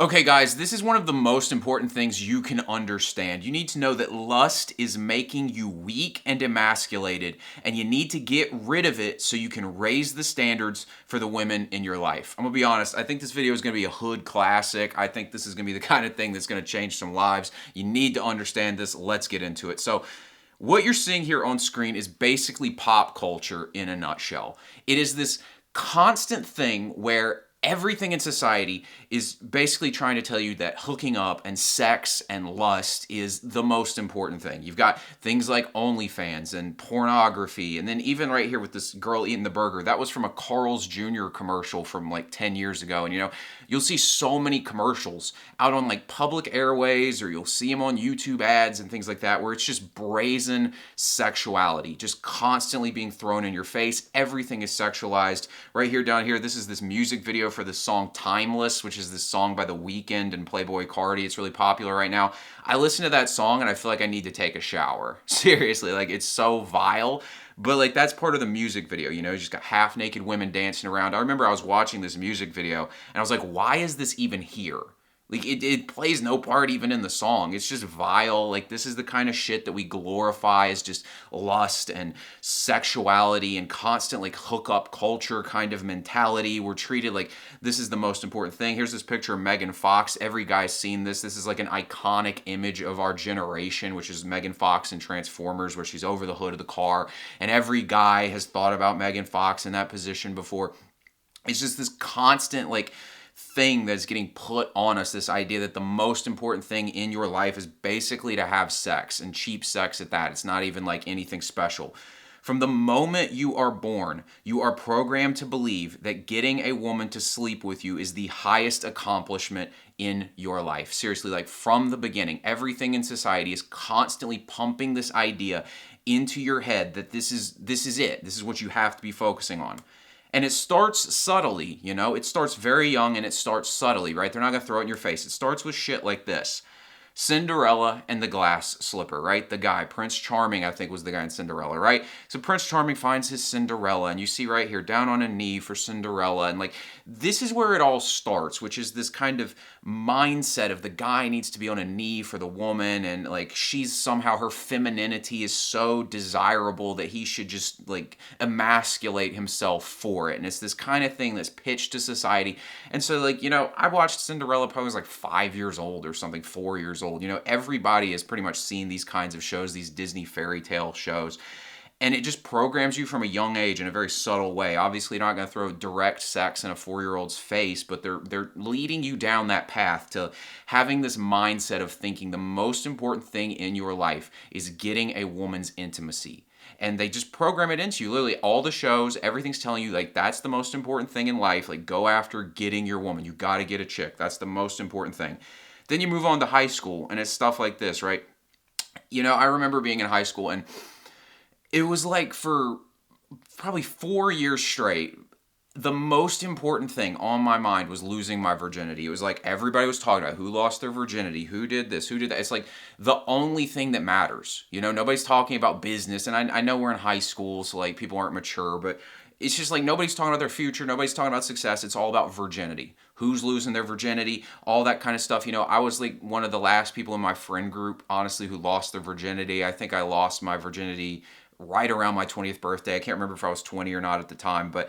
Okay, guys, this is one of the most important things you can understand. You need to know that lust is making you weak and emasculated, and you need to get rid of it so you can raise the standards for the women in your life. I'm gonna be honest, I think this video is gonna be a hood classic. I think this is gonna be the kind of thing that's gonna change some lives. You need to understand this. Let's get into it. So, what you're seeing here on screen is basically pop culture in a nutshell. It is this constant thing where everything in society is basically trying to tell you that hooking up and sex and lust is the most important thing. You've got things like OnlyFans and pornography, and then even right here with this girl eating the burger, that was from a Carl's Jr. commercial from like 10 years ago. And you'll see so many commercials out on like public airways, or you'll see them on YouTube ads and things like that, where it's just brazen sexuality, just constantly being thrown in your face. Everything is sexualized. Right here, down here, this is this music video for the song Timeless, which is this song by The Weeknd and Playboi Carti. It's really popular right now. I listen to that song and I feel like I need to take a shower. Seriously, like it's so vile. But like that's part of the music video, you just got half naked women dancing around. I remember I was watching this music video and I was like, why is this even here? Like it plays no part even in the song. It's just vile. Like this is the kind of shit that we glorify as just lust and sexuality and constant like hookup culture kind of mentality. We're treated like this is the most important thing. Here's this picture of Megan Fox. Every guy's seen this. This is like an iconic image of our generation, which is Megan Fox in Transformers, where she's over the hood of the car. And every guy has thought about Megan Fox in that position before. It's just this constant like thing that's getting put on us, this idea that the most important thing in your life is basically to have sex, and cheap sex at that. It's not even like anything special. From the moment you are born, you are programmed to believe that getting a woman to sleep with you is the highest accomplishment in your life. Seriously, like from the beginning, everything in society is constantly pumping this idea into your head that this is it. This is what you have to be focusing on. And it starts subtly, it starts very young and it starts subtly, right? They're not going to throw it in your face. It starts with shit like this. Cinderella and the glass slipper, right? The guy, Prince Charming, I think was the guy in Cinderella, right? So Prince Charming finds his Cinderella, and you see right here, down on a knee for Cinderella. And like, this is where it all starts, which is this kind of mindset of the guy needs to be on a knee for the woman, and like, she's somehow, her femininity is so desirable that he should just like emasculate himself for it. And it's this kind of thing that's pitched to society. And so like, I watched Cinderella probably was like 5 years old or something, 4 years old. Everybody has pretty much seen these kinds of shows, these Disney fairy tale shows. And it just programs you from a young age in a very subtle way. Obviously, you're not going to throw direct sex in a 4-year-old's face, but they're leading you down that path to having this mindset of thinking the most important thing in your life is getting a woman's intimacy. And they just program it into you. Literally, all the shows, everything's telling you, like, that's the most important thing in life. Like, go after getting your woman. You got to get a chick. That's the most important thing. Then you move on to high school, and it's stuff like this, right? I remember being in high school, and it was like for probably 4 years straight, the most important thing on my mind was losing my virginity. It was like everybody was talking about who lost their virginity, who did this, who did that. It's like the only thing that matters. Nobody's talking about business. And I know we're in high school, so like people aren't mature, but it's just like nobody's talking about their future. Nobody's talking about success. It's all about virginity. Who's losing their virginity, all that kind of stuff. I was like one of the last people in my friend group, honestly, who lost their virginity. I think I lost my virginity right around my 20th birthday. I can't remember if I was 20 or not at the time, but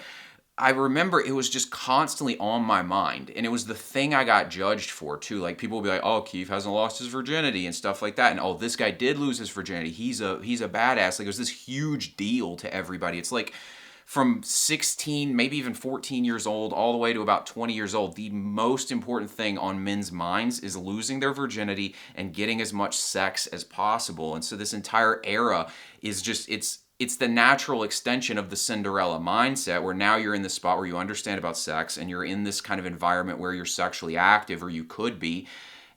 I remember it was just constantly on my mind, and it was the thing I got judged for too. Like people would be like, "Oh, Keefe hasn't lost his virginity" and stuff like that, and "Oh, this guy did lose his virginity. He's a badass." Like it was this huge deal to everybody. It's like from 16, maybe even 14 years old, all the way to about 20 years old, the most important thing on men's minds is losing their virginity and getting as much sex as possible. And so this entire era is just it's the natural extension of the Cinderella mindset, where now you're in the spot where you understand about sex and you're in this kind of environment where you're sexually active, or you could be.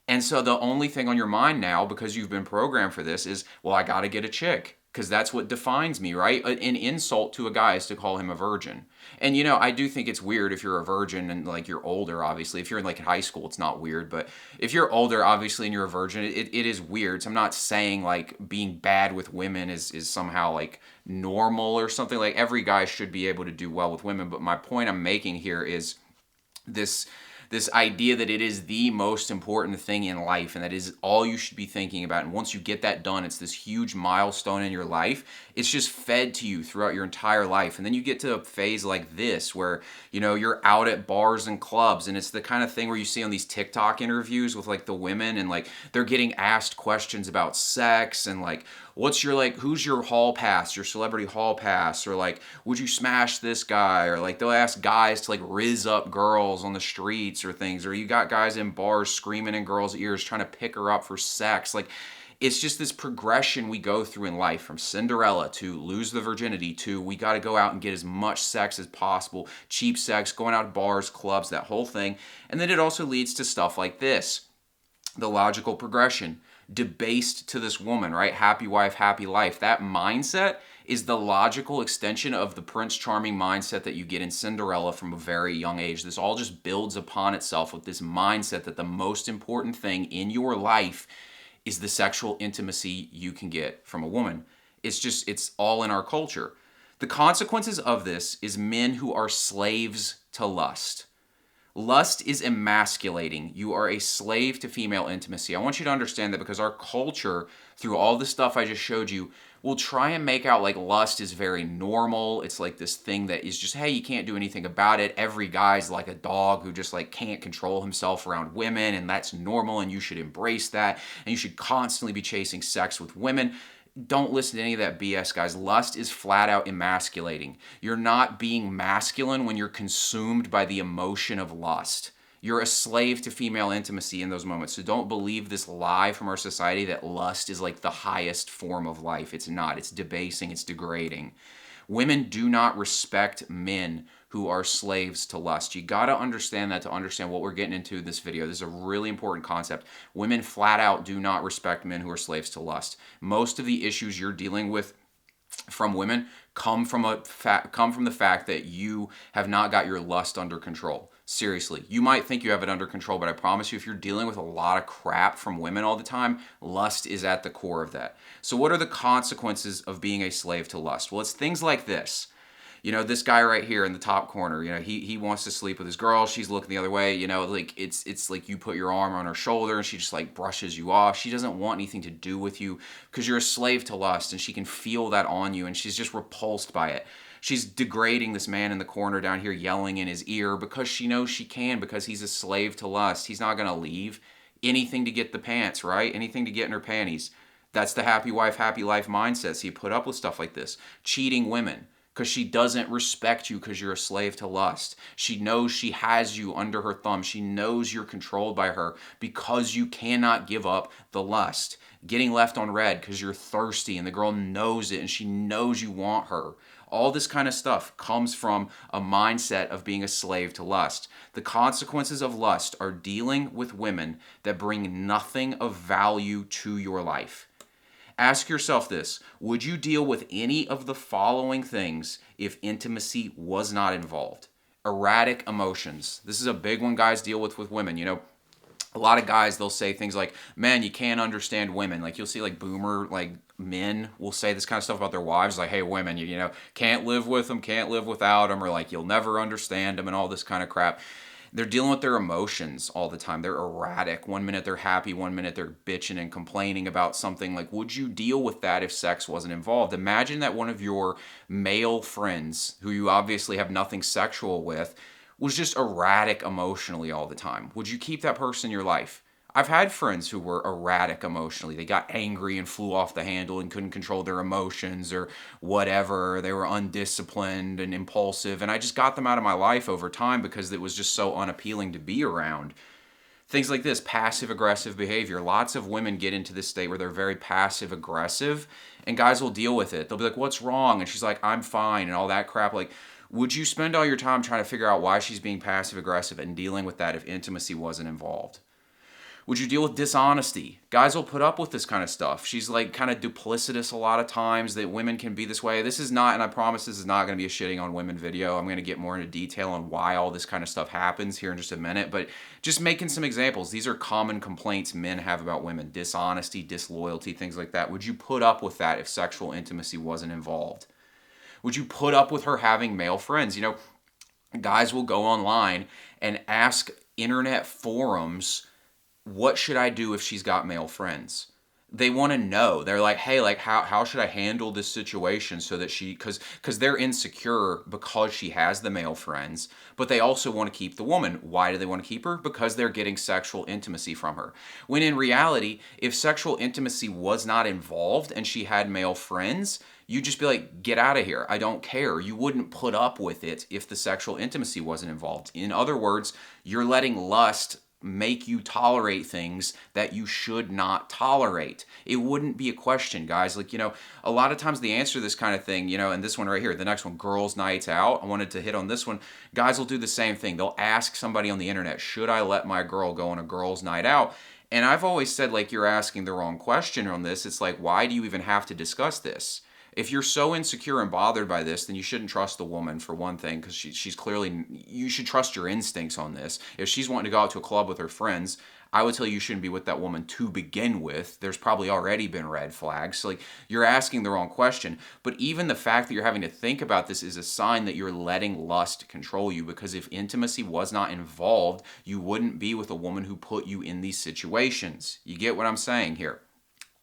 And so the only thing on your mind now, because you've been programmed for this, is, well, I got to get a chick, because that's what defines me, right? An insult to a guy is to call him a virgin. And I do think it's weird if you're a virgin and like you're older, obviously. If you're in like high school, it's not weird. But if you're older, obviously, and you're a virgin, it is weird. So I'm not saying like being bad with women is somehow like normal or something. Like every guy should be able to do well with women. But my point I'm making here is this this idea that it is the most important thing in life and that is all you should be thinking about. And once you get that done, it's this huge milestone in your life. It's just fed to you throughout your entire life. And then you get to a phase like this where, you're out at bars and clubs, and it's the kind of thing where you see on these TikTok interviews with like the women, and like they're getting asked questions about sex and like, what's your like, who's your hall pass, your celebrity hall pass, or like, would you smash this guy, or like they'll ask guys to like rizz up girls on the streets or things, or you got guys in bars screaming in girls' ears trying to pick her up for sex. Like, it's just this progression we go through in life, from Cinderella to lose the virginity to we got to go out and get as much sex as possible, cheap sex, going out to bars, clubs, that whole thing. And then it also leads to stuff like this, the logical progression, debased to this woman, right? Happy wife, happy life. That mindset is the logical extension of the Prince Charming mindset that you get in Cinderella from a very young age. This all just builds upon itself with this mindset that the most important thing in your life is the sexual intimacy you can get from a woman. It's all in our culture. The consequences of this is men who are slaves to lust. Lust is emasculating. You are a slave to female intimacy. I want you to understand that, because our culture, through all the stuff I just showed you, will try and make out like lust is very normal. It's like this thing that is just, hey, you can't do anything about it. Every guy's like a dog who just like can't control himself around women, and that's normal, and you should embrace that, and you should constantly be chasing sex with women. Don't listen to any of that BS, guys. Lust is flat out emasculating. You're not being masculine when you're consumed by the emotion of lust. You're a slave to female intimacy in those moments. So don't believe this lie from our society that lust is like the highest form of life. It's not. It's debasing. It's degrading. Women do not respect men who are slaves to lust. You got to understand that to understand what we're getting into in this video. This is a really important concept. Women flat out do not respect men who are slaves to lust. Most of the issues you're dealing with from women come from the fact that you have not got your lust under control. Seriously, you might think you have it under control, but I promise you, if you're dealing with a lot of crap from women all the time, lust is at the core of that. So what are the consequences of being a slave to lust? Well, it's things like this. This guy right here in the top corner, he wants to sleep with his girl. She's looking the other way, like it's like you put your arm on her shoulder and she just like brushes you off. She doesn't want anything to do with you because you're a slave to lust, and she can feel that on you, and she's just repulsed by it. She's degrading this man in the corner down here, yelling in his ear because she knows she can, because he's a slave to lust. He's not going to leave. Anything to get the pants, right? Anything to get in her panties. That's the happy wife, happy life mindset. So you put up with stuff like this. Cheating women because she doesn't respect you because you're a slave to lust. She knows she has you under her thumb. She knows you're controlled by her because you cannot give up the lust. Getting left on red because you're thirsty and the girl knows it and she knows you want her. All this kind of stuff comes from a mindset of being a slave to lust. The consequences of lust are dealing with women that bring nothing of value to your life. Ask yourself this: would you deal with any of the following things if intimacy was not involved? Erratic emotions. This is a big one guys deal with women. A lot of guys, they'll say things like, man, you can't understand women. Like, you'll see like boomer, like men will say this kind of stuff about their wives. Like, hey, women, you can't live with them, can't live without them, or like, you'll never understand them, and all this kind of crap. They're dealing with their emotions all the time. They're erratic. One minute they're happy, one minute they're bitching and complaining about something. Like, would you deal with that if sex wasn't involved? Imagine that one of your male friends, who you obviously have nothing sexual with, was just erratic emotionally all the time. Would you keep that person in your life? I've had friends who were erratic emotionally. They got angry and flew off the handle and couldn't control their emotions or whatever. They were undisciplined and impulsive, and I just got them out of my life over time because it was just so unappealing to be around. Things like this, passive-aggressive behavior. Lots of women get into this state where they're very passive-aggressive, and guys will deal with it. They'll be like, what's wrong? And she's like, I'm fine, and all that crap. Like, would you spend all your time trying to figure out why she's being passive-aggressive and dealing with that if intimacy wasn't involved? Would you deal with dishonesty? Guys will put up with this kind of stuff. She's like kind of duplicitous a lot of times, that women can be this way. This is not, and I promise this is not going to be a shitting on women video. I'm going to get more into detail on why all this kind of stuff happens here in just a minute, but just making some examples. These are common complaints men have about women: dishonesty, disloyalty, things like that. Would you put up with that if sexual intimacy wasn't involved? Would you put up with her having male friends? Guys will go online and ask internet forums, what should I do if she's got male friends? They want to know. They're like, hey, like how should I handle this situation so that she, because they're insecure because she has the male friends, but they also want to keep the woman. Why do they want to keep her? Because they're getting sexual intimacy from her. When in reality, if sexual intimacy was not involved and she had male friends, you'd just be like, get out of here. I don't care. You wouldn't put up with it if the sexual intimacy wasn't involved. In other words, you're letting lust make you tolerate things that you should not tolerate. It wouldn't be a question, guys. Like, a lot of times the answer to this kind of thing, and this one right here, the next one, girls' nights out. I wanted to hit on this one. Guys will do the same thing. They'll ask somebody on the internet, should I let my girl go on a girls' night out? And I've always said, like, you're asking the wrong question on this. It's like, why do you even have to discuss this? If you're so insecure and bothered by this, then you shouldn't trust the woman, for one thing, because she's clearly, you should trust your instincts on this. If she's wanting to go out to a club with her friends, I would tell you shouldn't be with that woman to begin with. There's probably already been red flags. So, like, you're asking the wrong question. But even the fact that you're having to think about this is a sign that you're letting lust control you, because if intimacy was not involved, you wouldn't be with a woman who put you in these situations. You get what I'm saying here?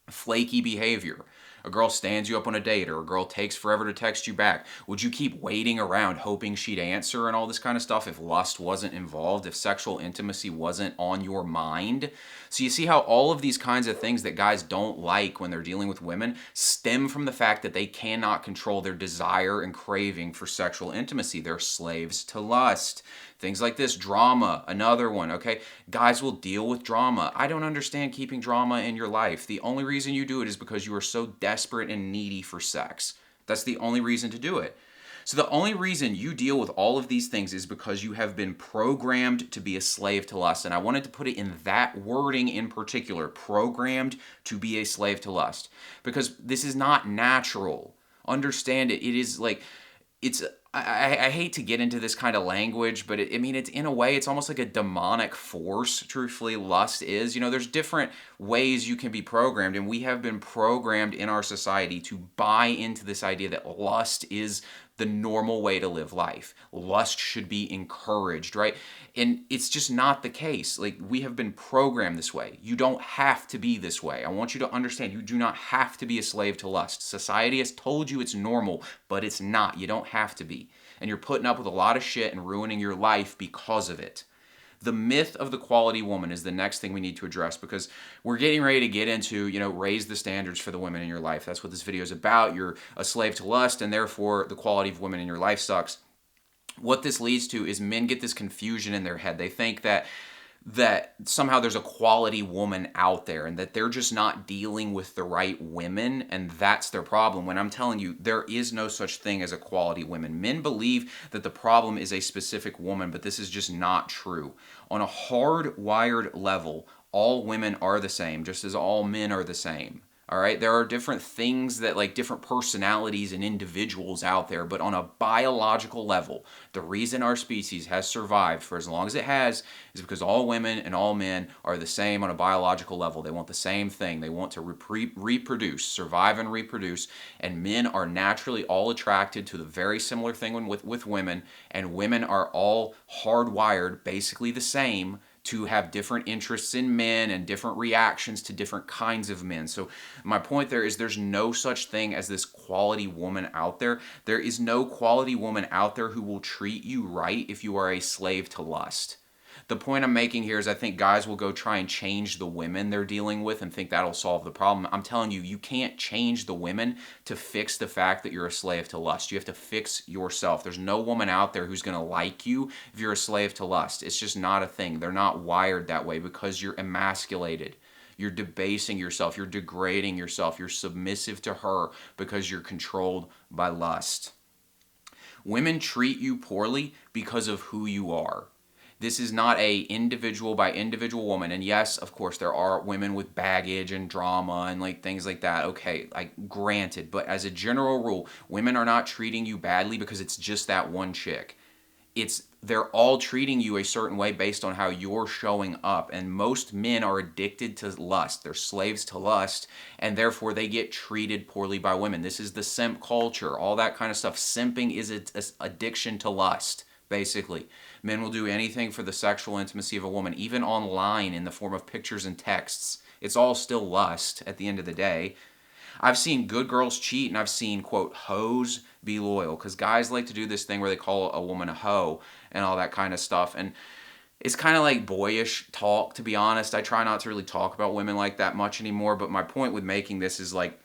Flaky behavior. A girl stands you up on a date, or a girl takes forever to text you back. Would you keep waiting around hoping she'd answer and all this kind of stuff if lust wasn't involved, if sexual intimacy wasn't on your mind? So you see how all of these kinds of things that guys don't like when they're dealing with women stem from the fact that they cannot control their desire and craving for sexual intimacy. They're slaves to lust. Things like this, drama, another one, okay? Guys will deal with drama. I don't understand keeping drama in your life. The only reason you do it is because you are so desperate and needy for sex. That's the only reason to do it. So the only reason you deal with all of these things is because you have been programmed to be a slave to lust. And I wanted to put it in that wording in particular, programmed to be a slave to lust. Because this is not natural. Understand it. It is like, I hate to get into this kind of language, but it's in a way, it's almost like a demonic force, truthfully, lust is. There's different ways you can be programmed, and we have been programmed in our society to buy into this idea that lust is the normal way to live life. Lust should be encouraged, right? And it's just not the case. Like, we have been programmed this way. You don't have to be this way. I want you to understand, you do not have to be a slave to lust. Society has told you it's normal, but it's not. You don't have to be. And you're putting up with a lot of shit and ruining your life because of it. The myth of the quality woman is the next thing we need to address, because we're getting ready to get into, raise the standards for the women in your life. That's what this video is about. You're a slave to lust, and therefore the quality of women in your life sucks. What this leads to is men get this confusion in their head. They think that somehow there's a quality woman out there and that they're just not dealing with the right women, and that's their problem. When I'm telling you, there is no such thing as a quality woman. Men believe that the problem is a specific woman, but this is just not true. On a hardwired level, all women are the same, just as all men are the same. All right, there are different things that, like, different personalities and individuals out there, but on a biological level, the reason our species has survived for as long as it has is because all women and all men are the same on a biological level. They want the same thing. They want to reproduce, survive and reproduce, and men are naturally all attracted to the very similar thing with women, and women are all hardwired basically the same to have different interests in men and different reactions to different kinds of men. So my point there is there's no such thing as this quality woman out there. There is no quality woman out there who will treat you right if you are a slave to lust. The point I'm making here is I think guys will go try and change the women they're dealing with and think that'll solve the problem. I'm telling you, you can't change the women to fix the fact that you're a slave to lust. You have to fix yourself. There's no woman out there who's going to like you if you're a slave to lust. It's just not a thing. They're not wired that way because you're emasculated. You're debasing yourself. You're degrading yourself. You're submissive to her because you're controlled by lust. Women treat you poorly because of who you are. This is not a individual by individual woman. And yes, of course, there are women with baggage and drama and like things like that. Okay, like granted. But as a general rule, women are not treating you badly because it's just that one chick. They're all treating you a certain way based on how you're showing up. And most men are addicted to lust. They're slaves to lust, and therefore they get treated poorly by women. This is the simp culture, all that kind of stuff. Simping is an addiction to lust. basically. Men will do anything for the sexual intimacy of a woman, even online in the form of pictures and texts. It's all still lust at the end of the day. I've seen good girls cheat, and I've seen, quote, hoes be loyal, because guys like to do this thing where they call a woman a hoe and all that kind of stuff. And it's kind of like boyish talk, to be honest. I try not to really talk about women like that much anymore, but my point with making this is like,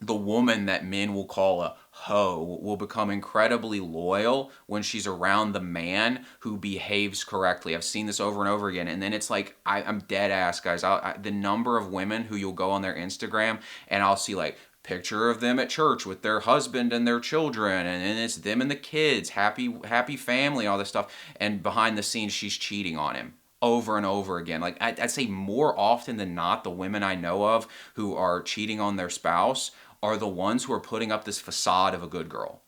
the woman that men will call a hoe will become incredibly loyal when she's around the man who behaves correctly. I've seen this over and over again. And then it's like, I'm dead ass, guys. The number of women who you'll go on their Instagram and I'll see like, picture of them at church with their husband and their children, and then it's them and the kids, happy family, all this stuff, and behind the scenes she's cheating on him over and over again. Like I'd say more often than not, the women I know of who are cheating on their spouse are the ones who are putting up this facade of a good girl.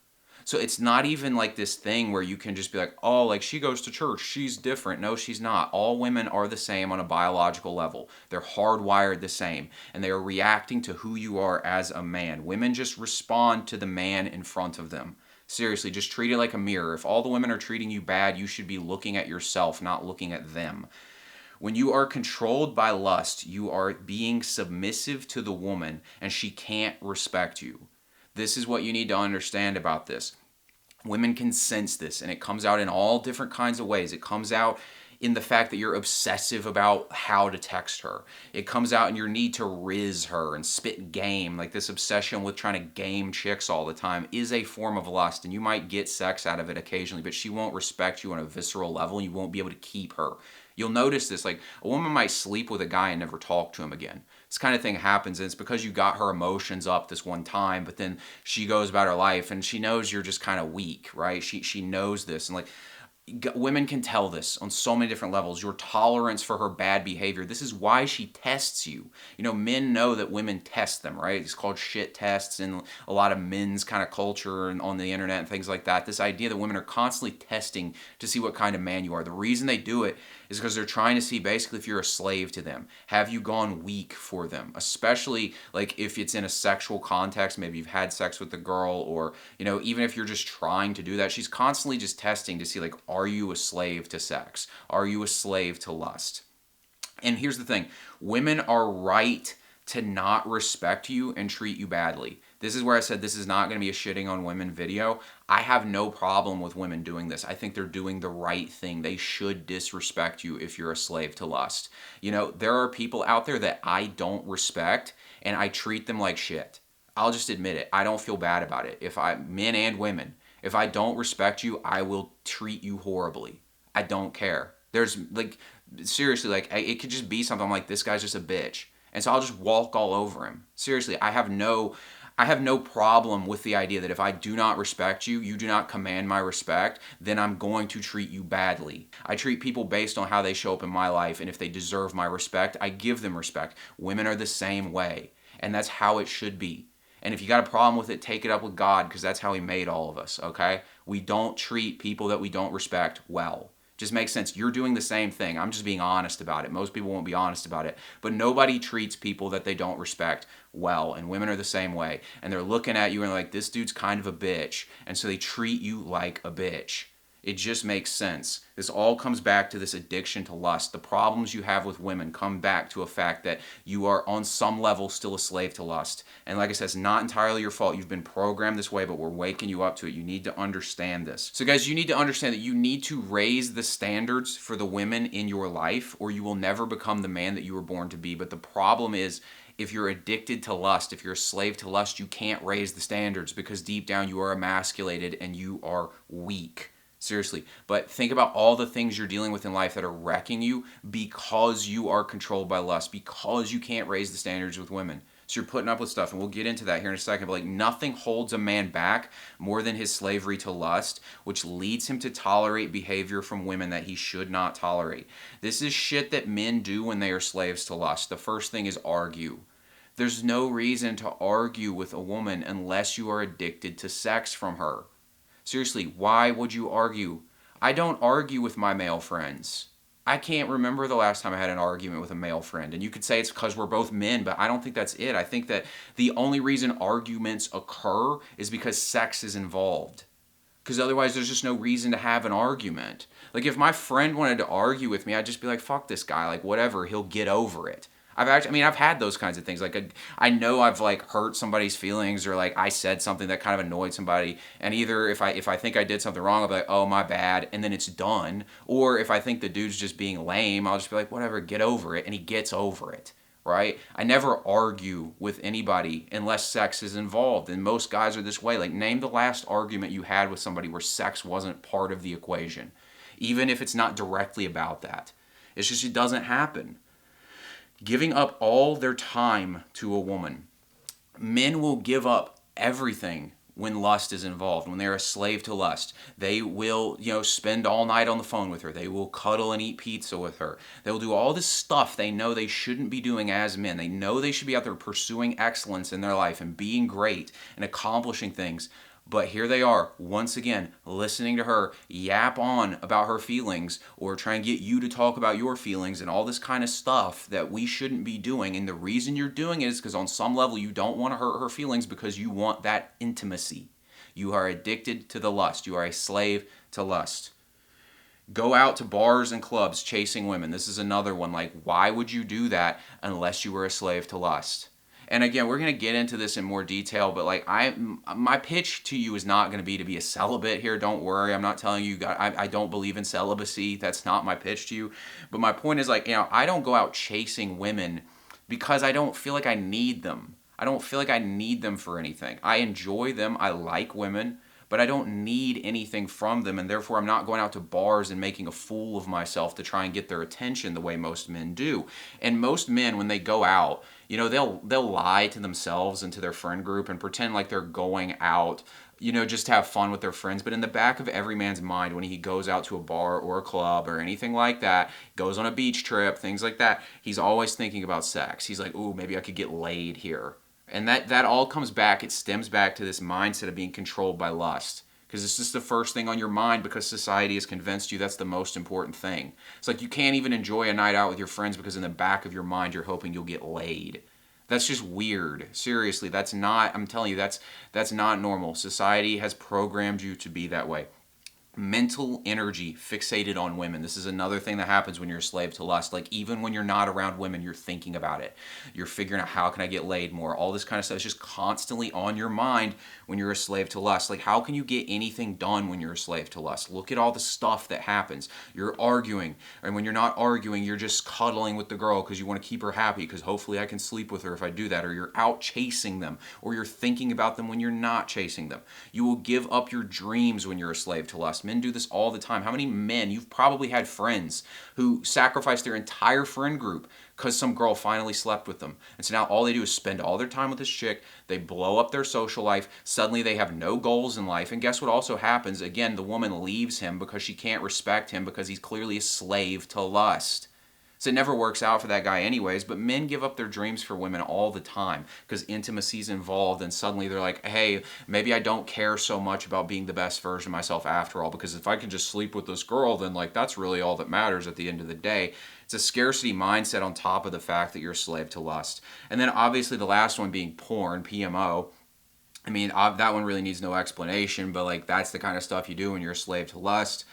So it's not even like this thing where you can just be like, oh, like she goes to church, she's different. No, she's not. All women are the same on a biological level. They're hardwired the same, and they are reacting to who you are as a man. Women just respond to the man in front of them. Seriously, just treat it like a mirror. If all the women are treating you bad, you should be looking at yourself, not looking at them. When you are controlled by lust, you are being submissive to the woman, and she can't respect you. This is what you need to understand about this. Women can sense this, and it comes out in all different kinds of ways. It comes out in the fact that you're obsessive about how to text her. It comes out in your need to riz her and spit game. Like this obsession with trying to game chicks all the time is a form of lust, and you might get sex out of it occasionally, but she won't respect you on a visceral level, and you won't be able to keep her. You'll notice this, like a woman might sleep with a guy and never talk to him again. This kind of thing happens, and it's because you got her emotions up this one time, but then she goes about her life and she knows you're just kind of weak, right? She knows this, and like women can tell this on so many different levels. Your tolerance for her bad behavior. This is why she tests you. You know, men know that women test them, right? It's called shit tests in a lot of men's kind of culture and on the internet and things like that. This idea that women are constantly testing to see what kind of man you are. The reason they do it is because they're trying to see basically if you're a slave to them. Have you gone weak for them? Especially like if it's in a sexual context, maybe you've had sex with the girl, or, you know, even if you're just trying to do that, she's constantly just testing to see like, are you a slave to sex? Are you a slave to lust? And here's the thing, women are right to not respect you and treat you badly. This is where I said this is not going to be a shitting on women video. I have no problem with women doing this. I think they're doing the right thing. They should disrespect you if you're a slave to lust. You know, there are people out there that I don't respect, and I treat them like shit. I'll just admit it. I don't feel bad about it. Men and women, if I don't respect you, I will treat you horribly. I don't care. There's like, seriously, like it could just be something I'm like, this guy's just a bitch. And so I'll just walk all over him. Seriously, I have no problem with the idea that if I do not respect you, you do not command my respect, then I'm going to treat you badly. I treat people based on how they show up in my life, and if they deserve my respect, I give them respect. Women are the same way, and that's how it should be. And if you got a problem with it, take it up with God, because that's how he made all of us, okay? We don't treat people that we don't respect well. Just makes sense. You're doing the same thing. I'm just being honest about it. Most people won't be honest about it. But nobody treats people that they don't respect well. And women are the same way. And they're looking at you and they're like, this dude's kind of a bitch. And so they treat you like a bitch. It just makes sense. This all comes back to this addiction to lust. The problems you have with women come back to a fact that you are on some level still a slave to lust. And like I said, it's not entirely your fault. You've been programmed this way, but we're waking you up to it. You need to understand this. So guys, you need to understand that you need to raise the standards for the women in your life, or you will never become the man that you were born to be. But the problem is, if you're addicted to lust, if you're a slave to lust, you can't raise the standards because deep down you are emasculated and you are weak. Seriously. But think about all the things you're dealing with in life that are wrecking you because you are controlled by lust, because you can't raise the standards with women. So you're putting up with stuff, and we'll get into that here in a second, but like nothing holds a man back more than his slavery to lust, which leads him to tolerate behavior from women that he should not tolerate. This is shit that men do when they are slaves to lust. The first thing is argue. There's no reason to argue with a woman unless you are addicted to sex from her. Seriously, why would you argue? I don't argue with my male friends. I can't remember the last time I had an argument with a male friend. And you could say it's because we're both men, but I don't think that's it. I think that the only reason arguments occur is because sex is involved. because otherwise there's just no reason to have an argument. Like if my friend wanted to argue with me, I'd just be like, fuck this guy, like whatever, he'll get over it. I've had those kinds of things. Like I know I've like hurt somebody's feelings, or like I said something that kind of annoyed somebody, and either if I think I did something wrong, I'll be like, oh my bad, and then it's done. Or if I think the dude's just being lame, I'll just be like, whatever, get over it, and he gets over it. Right? I never argue with anybody unless sex is involved, and most guys are this way. Like name the last argument you had with somebody where sex wasn't part of the equation, even if it's not directly about that. It's just it doesn't happen. Giving up all their time to a woman. Men will give up everything when lust is involved, when they're a slave to lust. They will, spend all night on the phone with her. They will cuddle and eat pizza with her. They will do all this stuff they know they shouldn't be doing as men. They know they should be out there pursuing excellence in their life and being great and accomplishing things. But here they are, once again, listening to her yap on about her feelings, or try and get you to talk about your feelings and all this kind of stuff that we shouldn't be doing. And the reason you're doing it is because on some level you don't want to hurt her feelings, because you want that intimacy. You are addicted to the lust. You are a slave to lust. Go out to bars and clubs chasing women. This is another one. Like, why would you do that unless you were a slave to lust? And again, we're going to get into this in more detail, but like my pitch to you is not going to be a celibate here. Don't worry. I'm not telling you, I don't believe in celibacy. That's not my pitch to you. But my point is like, I don't go out chasing women because I don't feel like I need them. I don't feel like I need them for anything. I enjoy them. I like women, but I don't need anything from them, and therefore I'm not going out to bars and making a fool of myself to try and get their attention the way most men do. And most men, when they go out, they'll lie to themselves and to their friend group and pretend like they're going out, just to have fun with their friends. But in the back of every man's mind, when he goes out to a bar or a club or anything like that, goes on a beach trip, things like that, he's always thinking about sex. He's like, ooh, maybe I could get laid here. And that all comes back, it stems back to this mindset of being controlled by lust. Because it's just the first thing on your mind, because society has convinced you that's the most important thing. It's like you can't even enjoy a night out with your friends because in the back of your mind you're hoping you'll get laid. That's just weird. Seriously, I'm telling you, that's not normal. Society has programmed you to be that way. Mental energy fixated on women. This is another thing that happens when you're a slave to lust. Like even when you're not around women, you're thinking about it. You're figuring out, how can I get laid more? All this kind of stuff is just constantly on your mind when you're a slave to lust. Like how can you get anything done when you're a slave to lust? Look at all the stuff that happens. You're arguing, and when you're not arguing, you're just cuddling with the girl because you want to keep her happy, because hopefully I can sleep with her if I do that. Or you're out chasing them, or you're thinking about them when you're not chasing them. You will give up your dreams when you're a slave to lust. Men do this all the time. How many men, you've probably had friends who sacrificed their entire friend group because some girl finally slept with them. And so now all they do is spend all their time with this chick. They blow up their social life. Suddenly they have no goals in life. And guess what also happens? Again, the woman leaves him because she can't respect him because he's clearly a slave to lust. So it never works out for that guy anyways, but men give up their dreams for women all the time because intimacy's involved, and suddenly they're like, hey, maybe I don't care so much about being the best version of myself after all, because if I can just sleep with this girl, then like that's really all that matters at the end of the day. It's a scarcity mindset on top of the fact that you're a slave to lust. And then obviously the last one being porn, PMO. I mean, that one really needs no explanation, but like that's the kind of stuff you do when you're a slave to lust.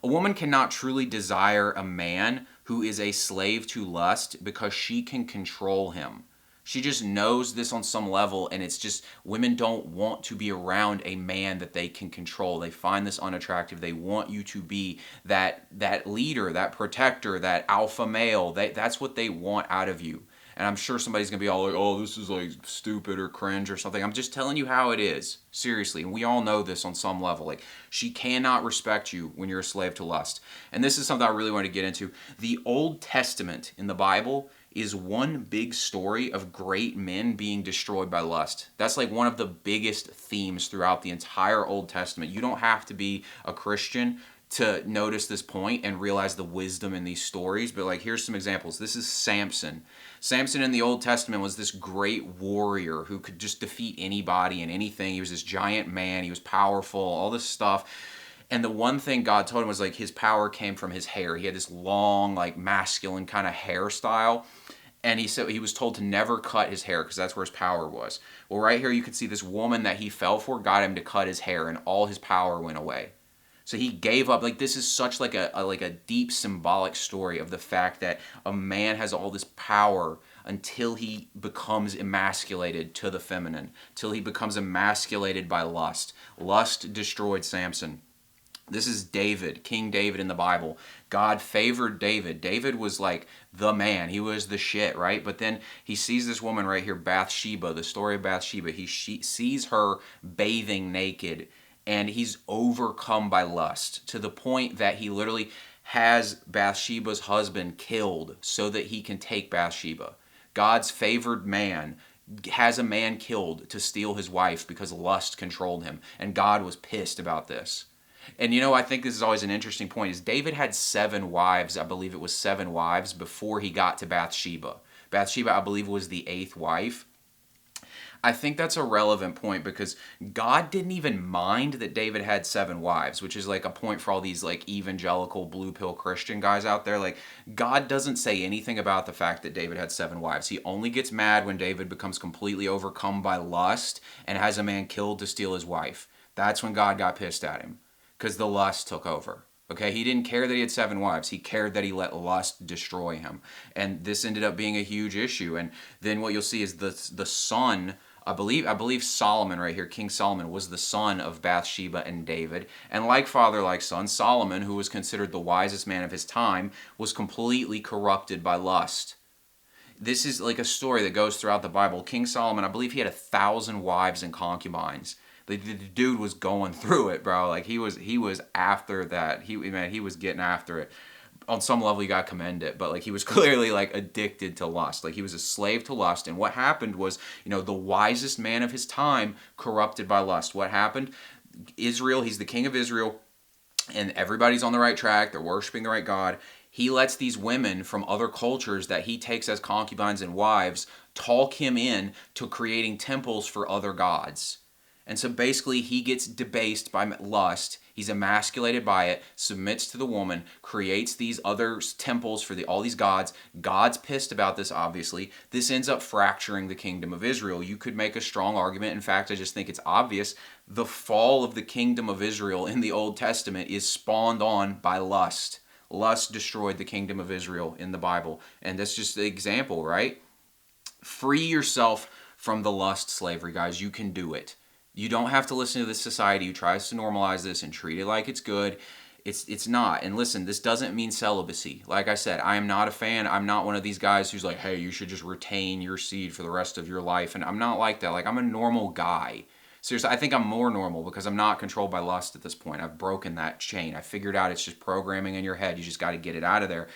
A woman cannot truly desire a man who is a slave to lust because she can control him. She just knows this on some level, and it's just women don't want to be around a man that they can control. They find this unattractive. They want you to be that leader, that protector, that alpha male. That's what they want out of you. And I'm sure somebody's going to be all like, oh, this is like stupid or cringe or something. I'm just telling you how it is. Seriously. And we all know this on some level. Like, she cannot respect you when you're a slave to lust. And this is something I really want to get into. The Old Testament in the Bible is one big story of great men being destroyed by lust. That's like one of the biggest themes throughout the entire Old Testament. You don't have to be a Christian to notice this point and realize the wisdom in these stories. But like, here's some examples. This is Samson. Samson in the Old Testament was this great warrior who could just defeat anybody and anything. He was this giant man. He was powerful, all this stuff. And the one thing God told him was like his power came from his hair. He had this long, like masculine kind of hairstyle. And he said he was told to never cut his hair because that's where his power was. Well, right here you can see this woman that he fell for got him to cut his hair, and all his power went away. So he gave up. Like, this is such like a deep symbolic story of the fact that a man has all this power until he becomes emasculated to the feminine, till he becomes emasculated by lust. Lust destroyed Samson. This is David, King David in the Bible. God favored David. David was like the man. He was the shit, right? But then he sees this woman right here, Bathsheba, the story of Bathsheba. He sees her bathing naked, and he's overcome by lust to the point that he literally has Bathsheba's husband killed so that he can take Bathsheba. God's favored man has a man killed to steal his wife because lust controlled him, and God was pissed about this. And I think this is always an interesting point, is David had 7 wives. I believe it was 7 wives before he got to Bathsheba. Bathsheba, I believe, was the 8th wife. I think that's a relevant point because God didn't even mind that David had 7 wives, which is like a point for all these like evangelical blue pill Christian guys out there. Like, God doesn't say anything about the fact that David had 7 wives. He only gets mad when David becomes completely overcome by lust and has a man killed to steal his wife. That's when God got pissed at him, because the lust took over. Okay, he didn't care that he had 7 wives. He cared that he let lust destroy him. And this ended up being a huge issue. And then what you'll see is the son, I believe Solomon right here, King Solomon, was the son of Bathsheba and David. And like father, like son, Solomon, who was considered the wisest man of his time, was completely corrupted by lust. This is like a story that goes throughout the Bible. King Solomon, I believe he had 1,000 wives and concubines. The dude was going through it, bro. Like, he was after that. He was getting after it. On some level, you gotta commend it, but like, he was clearly like addicted to lust. Like, he was a slave to lust. And what happened was, the wisest man of his time corrupted by lust. What happened? Israel, he's the king of Israel, and everybody's on the right track. They're worshiping the right God. He lets these women from other cultures that he takes as concubines and wives talk him in to creating temples for other gods. And so basically he gets debased by lust. He's emasculated by it, submits to the woman, creates these other temples for all these gods. God's pissed about this, obviously. This ends up fracturing the kingdom of Israel. You could make a strong argument. In fact, I just think it's obvious. The fall of the kingdom of Israel in the Old Testament is spawned on by lust. Lust destroyed the kingdom of Israel in the Bible. And that's just the example, right? Free yourself from the lust slavery, guys. You can do it. You don't have to listen to this society who tries to normalize this and treat it like it's good. It's not. And listen, this doesn't mean celibacy. Like I said, I am not a fan. I'm not one of these guys who's like, hey, you should just retain your seed for the rest of your life. And I'm not like that. Like, I'm a normal guy. Seriously, I think I'm more normal because I'm not controlled by lust at this point. I've broken that chain. I figured out it's just programming in your head. You just got to get it out of there.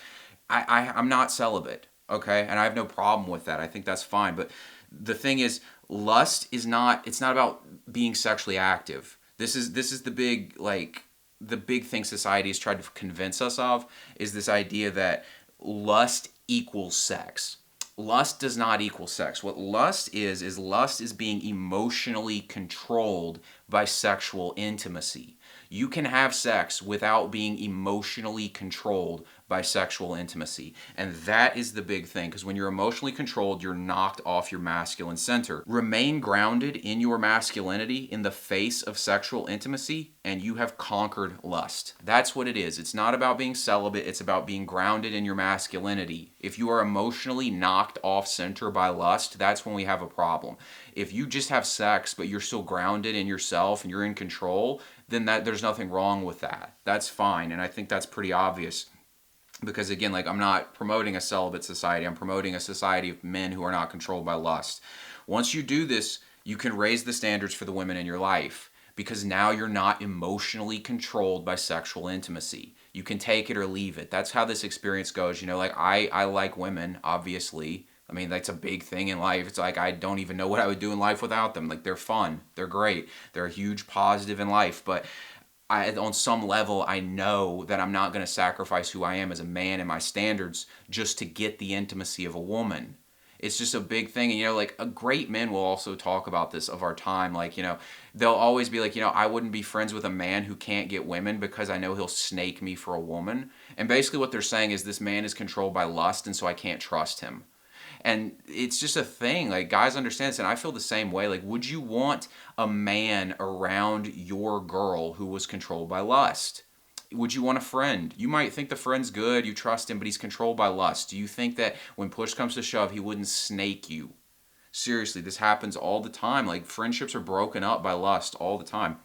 I'm not celibate, okay? And I have no problem with that. I think that's fine. But the thing is, lust is not, it's not about being sexually active. This is the big, like, the big thing society has tried to convince us of, is this idea that lust equals sex. Lust does not equal sex. What lust is lust is being emotionally controlled by sexual intimacy. You can have sex without being emotionally controlled by sexual intimacy. And that is the big thing, because when you're emotionally controlled, you're knocked off your masculine center. Remain grounded in your masculinity in the face of sexual intimacy, and you have conquered lust. That's what it is. It's not about being celibate. It's about being grounded in your masculinity. If you are emotionally knocked off center by lust, that's when we have a problem. If you just have sex, but you're still grounded in yourself and you're in control, then there's nothing wrong with that. That's fine. And I think that's pretty obvious. Because again, like, I'm not promoting a celibate society. I'm promoting a society of men who are not controlled by lust. Once you do this, you can raise the standards for the women in your life, because now you're not emotionally controlled by sexual intimacy. You can take it or leave it. That's how this experience goes. Like, I like women, obviously. I mean, that's a big thing in life. It's like, I don't even know what I would do in life without them. Like, they're fun. They're great. They're a huge positive in life. But on some level, I know that I'm not going to sacrifice who I am as a man and my standards just to get the intimacy of a woman. It's just a big thing. And, like, great men will also talk about this of our time. Like, they'll always be like, I wouldn't be friends with a man who can't get women because I know he'll snake me for a woman. And basically what they're saying is, this man is controlled by lust, and so I can't trust him. And it's just a thing. Like, guys understand this, and I feel the same way. Like, would you want a man around your girl who was controlled by lust? Would you want a friend? You might think the friend's good, you trust him, but he's controlled by lust. Do you think that when push comes to shove, he wouldn't snake you? Seriously, this happens all the time. Like, friendships are broken up by lust all the time.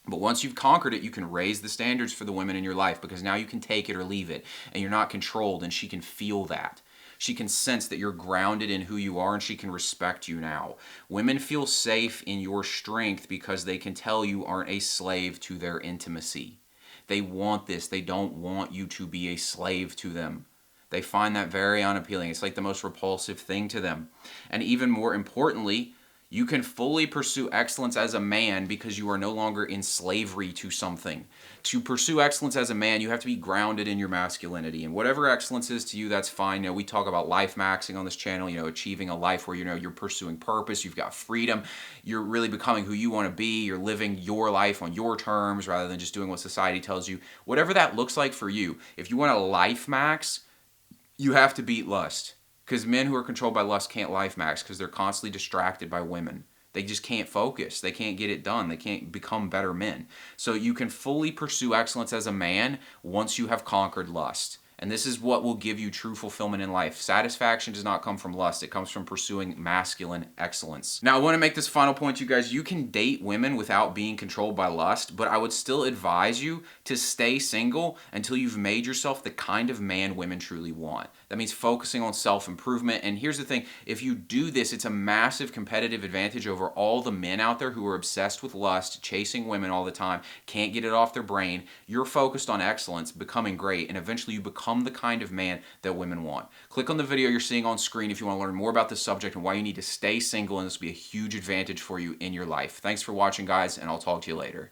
But once you've conquered it, you can raise the standards for the women in your life, because now you can take it or leave it, and you're not controlled, and she can feel that. She can sense that you're grounded in who you are, and she can respect you now. Women feel safe in your strength because they can tell you aren't a slave to their intimacy. They want this. They don't want you to be a slave to them. They find that very unappealing. It's like the most repulsive thing to them. And even more importantly, you can fully pursue excellence as a man because you are no longer in slavery to something. To pursue excellence as a man, you have to be grounded in your masculinity. And whatever excellence is to you, that's fine. We talk about life maxing on this channel, achieving a life where, you're pursuing purpose, you've got freedom, you're really becoming who you want to be, you're living your life on your terms rather than just doing what society tells you. Whatever that looks like for you, if you want to life max, you have to beat lust. Because men who are controlled by lust can't life max because they're constantly distracted by women. They just can't focus. They can't get it done. They can't become better men. So you can fully pursue excellence as a man once you have conquered lust. And this is what will give you true fulfillment in life. Satisfaction does not come from lust. It comes from pursuing masculine excellence. Now, I want to make this final point, you guys. You can date women without being controlled by lust, but I would still advise you to stay single until you've made yourself the kind of man women truly want. That means focusing on self-improvement. And here's the thing. If you do this, it's a massive competitive advantage over all the men out there who are obsessed with lust, chasing women all the time, can't get it off their brain. You're focused on excellence, becoming great, and eventually you become the kind of man that women want. Click on the video you're seeing on screen if you want to learn more about this subject and why you need to stay single, and this will be a huge advantage for you in your life. Thanks for watching, guys, and I'll talk to you later.